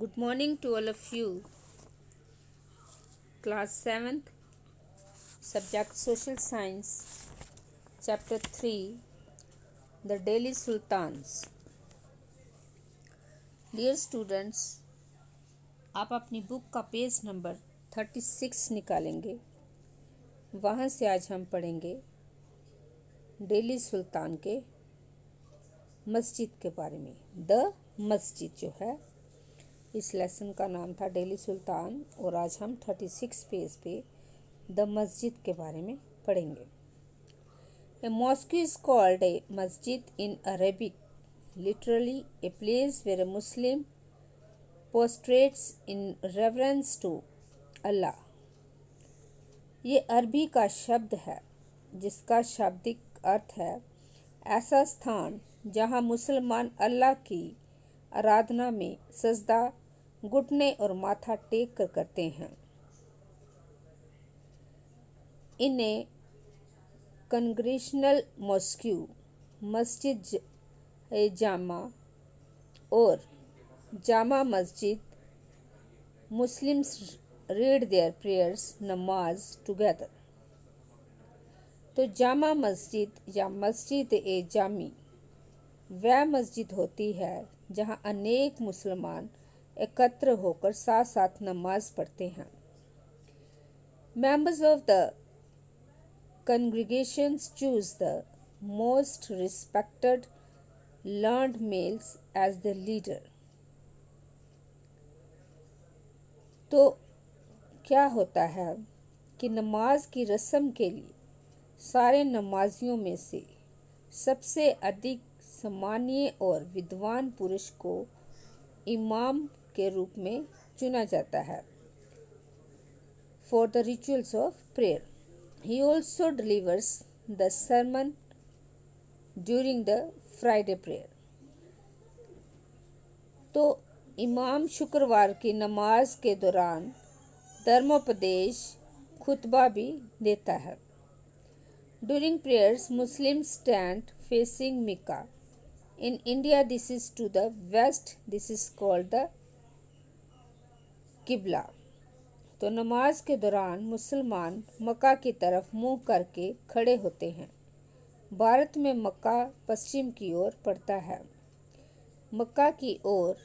Good morning to all of you. Class 7th, subject Social Science, Chapter 3, The Delhi Sultans. Dear students, आप अपनी book का page number 36 निकालेंगे। वहाँ से आज हम पढ़ेंगे दिल्ली सुल्तान के मस्जिद के बारे में। द मस्जिद जो है, इस लेसन का नाम था दिल्ली सुल्तान और आज हम 36 पेज पे द मस्जिद के बारे में पढ़ेंगे। A mosque is called a masjid in Arabic, literally a place where a Muslim prostrates in reverence to Allah. ये अरबी का शब्द है जिसका शाब्दिक अर्थ है ऐसा स्थान जहाँ मुसलमान अल्लाह की आराधना में सजदा घुटने और माथा टेक कर करते हैं। इन्हें कंग्रेशनल मॉस्क्यू, मस्जिद जामा और Jama Masjid, Muslims read there prayers नमाज टुगेदर। तो जामा मस्जिद या मस्जिद ए जामी वह मस्जिद होती है जहाँ अनेक मुसलमान एकत्र होकर साथ साथ नमाज पढ़ते हैं। Members of the congregations choose the most respected learned males as their leader. तो क्या होता है कि नमाज की रस्म के लिए सारे नमाजियों में से सबसे अधिक सम्मानीय और विद्वान पुरुष को इमाम के रूप में चुना जाता है for the rituals of prayer. He also delivers the sermon during the Friday prayer. तो इमाम शुक्रवार की नमाज के दौरान धर्मोपदेश खुतबा भी देता है। During prayers, Muslims stand facing Mecca. In India, this is to the west. This is called the किबला। तो नमाज के दौरान मुसलमान मक्का की तरफ मुंह करके खड़े होते हैं। भारत में मक्का पश्चिम की ओर पड़ता है। मक्का की ओर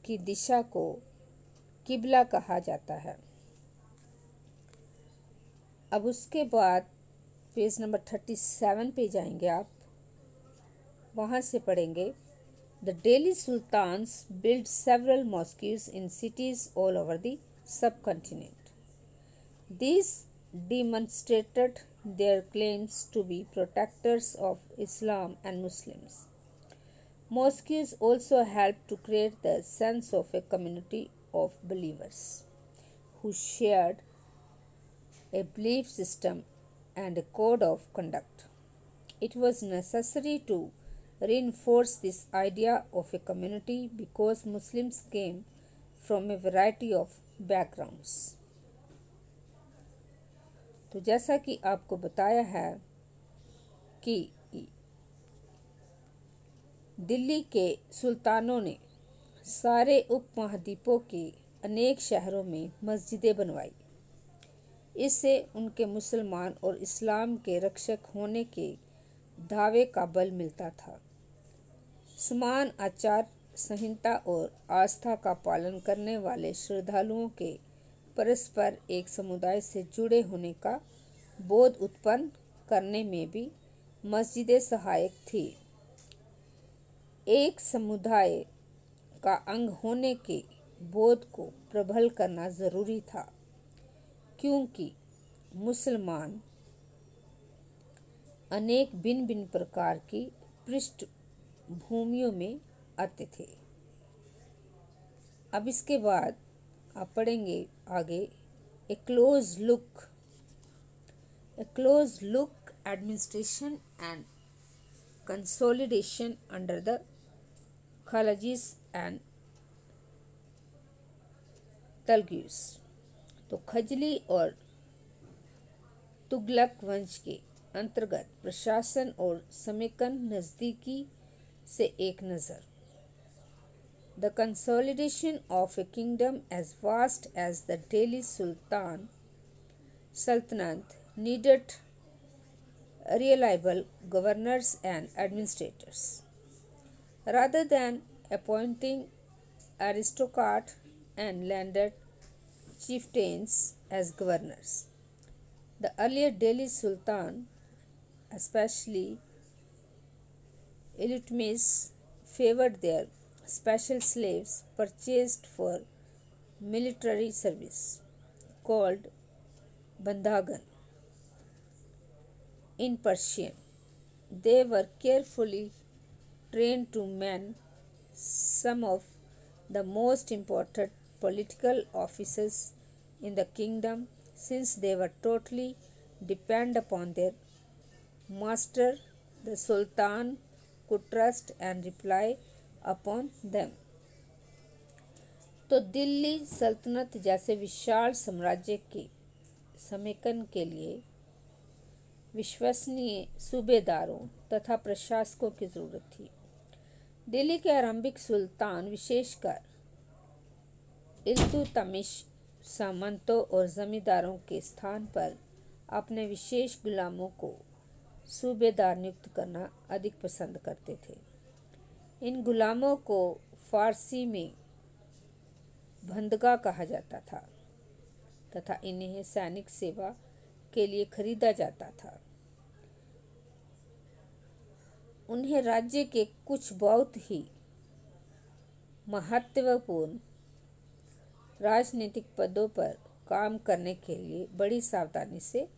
की दिशा को किबला कहा जाता है। अब उसके बाद पेज नंबर 37 पे जाएंगे आप। वहाँ से पढ़ेंगे The Delhi Sultans built several mosques in cities all over the subcontinent. These demonstrated their claims to be protectors of Islam and Muslims. Mosques also helped to create the sense of a community of believers who shared a belief system and a code of conduct. It was necessary to reinforce this idea of a community because Muslims came from a variety of backgrounds. तो जैसा कि आपको बताया है कि दिल्ली के सुल्तानों ने सारे उपमहाद्वीपों के अनेक शहरों में मस्जिदें बनवाई। इससे उनके मुसलमान और इस्लाम के रक्षक होने के दावे का बल मिलता था। समान आचार संहिता और आस्था का पालन करने वाले श्रद्धालुओं के परस्पर एक समुदाय से जुड़े होने का बोध उत्पन्न करने में भी मस्जिदें सहायक थी। एक समुदाय का अंग होने के बोध को प्रबल करना जरूरी था क्योंकि मुसलमान अनेक भिन्न भिन्न प्रकार की पृष्ठभूमियों में आते थे। अब इसके बाद आप पढ़ेंगे आगे a close look administration and consolidation under the Khaljis and Tughlaqs. तो खजली और तुगलक वंश के अंतर्गत प्रशासन और समेकन नज़दीकी से एक नज़र। The consolidation of a kingdom as vast as the Delhi Sultanate needed reliable governors and administrators. Rather than appointing aristocrats and landed chieftains as governors, the earlier Delhi Sultan, especially Iltutmish, favored their special slaves purchased for military service, called Bandhagan in Persian. They were carefully trained to man some of the most important political offices in the kingdom, since they were totally dependent upon their master. The Sultan could trust and rely upon them. तो दिल्ली सल्तनत जैसे विशाल साम्राज्य के समेकन के लिए विश्वसनीय सूबेदारों तथा प्रशासकों की जरूरत थी। दिल्ली के आरंभिक सुल्तान, विशेषकर इल्तुतमिश, सामंतों और जमींदारों के स्थान पर अपने विशेष गुलामों को सूबेदार नियुक्त करना अधिक पसंद करते थे। इन गुलामों को फारसी में बंदगा कहा जाता था तथा इन्हें सैनिक सेवा के लिए खरीदा जाता था। उन्हें राज्य के कुछ बहुत ही महत्वपूर्ण राजनीतिक पदों पर काम करने के लिए बड़ी सावधानी से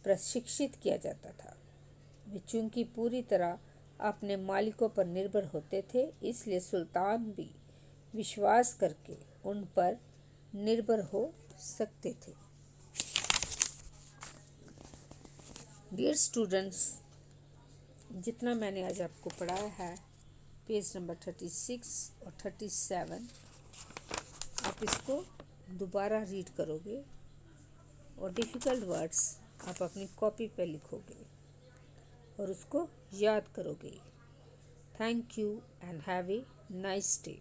प्रशिक्षित किया जाता था। वे चूंकि पूरी तरह अपने मालिकों पर निर्भर होते थे, इसलिए सुल्तान भी विश्वास करके उन पर निर्भर हो सकते थे। डियर स्टूडेंट्स, जितना मैंने आज आपको पढ़ाया है, पेज नंबर 36 और 37, आप इसको दोबारा रीड करोगे और डिफ़िकल्ट वर्ड्स आप अपनी कॉपी पे लिखोगे और उसको याद करोगे। Thank you and have a nice day.